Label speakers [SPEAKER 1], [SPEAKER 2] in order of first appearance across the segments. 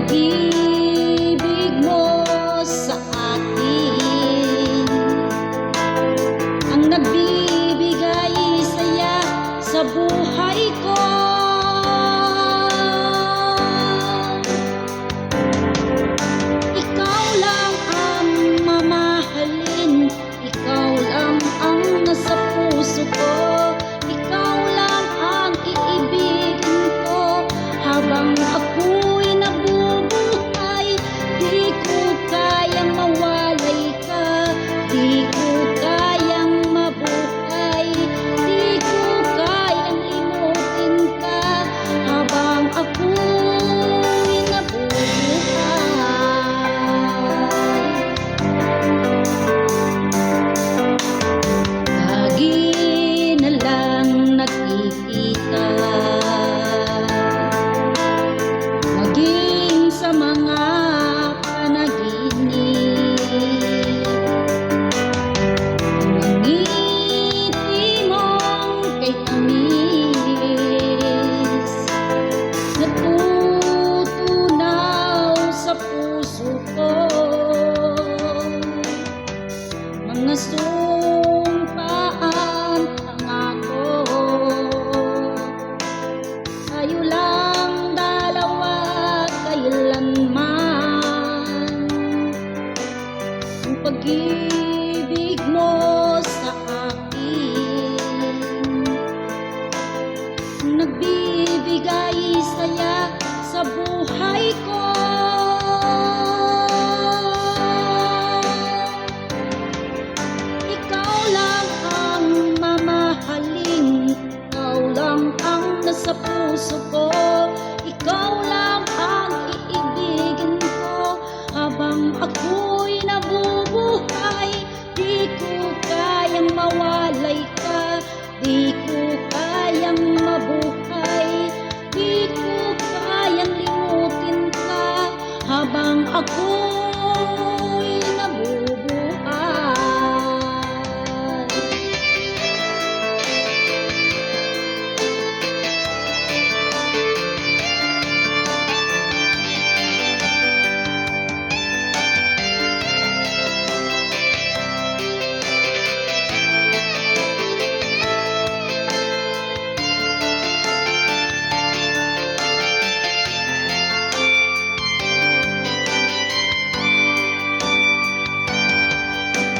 [SPEAKER 1] pag-ibig mo sa akin ang nagbibigay saya sa buhay ko. Ikaw lang ang mamahalin, ikaw lang ang nasa puso ko, ikaw lang ang iibigin ko habang ako'y nabubuhay. Di ko kayang mawalay ka, di ko kayang mabuhay, di ko kayang limutin ka habang ako'y nabubuhay. Lagi na lang nakikita, maging sa mga panaginip, ang ngiti mong kay tamis natutunaw sa puso ko. Mga sumpaan pangako, tayo lang dalawa kailanman. Ang pag-ibig mo sa akin ang nagbibigay saya sa buhay ko. Ikaw lang ang mamahalin, ikaw lang ang nasa puso ko, ikaw lang ang iibigin ko habang ako'y nabubuhay. Di ko kayang mawalay ka, di ko kayang mabuhay, di ko kayang limutin ka habang ako'y nabubuhay.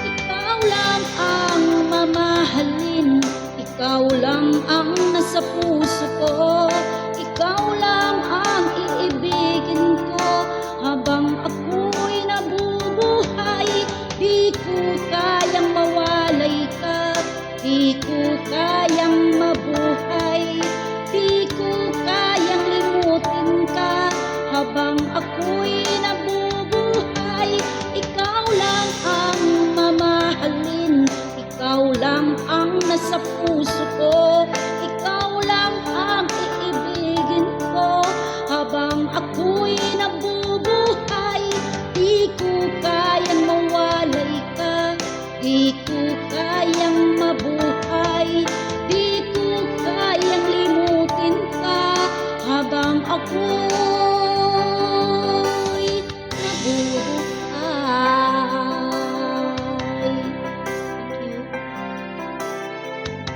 [SPEAKER 1] Ikaw lang ang mamahalin, ikaw lang ang nasa puso ko,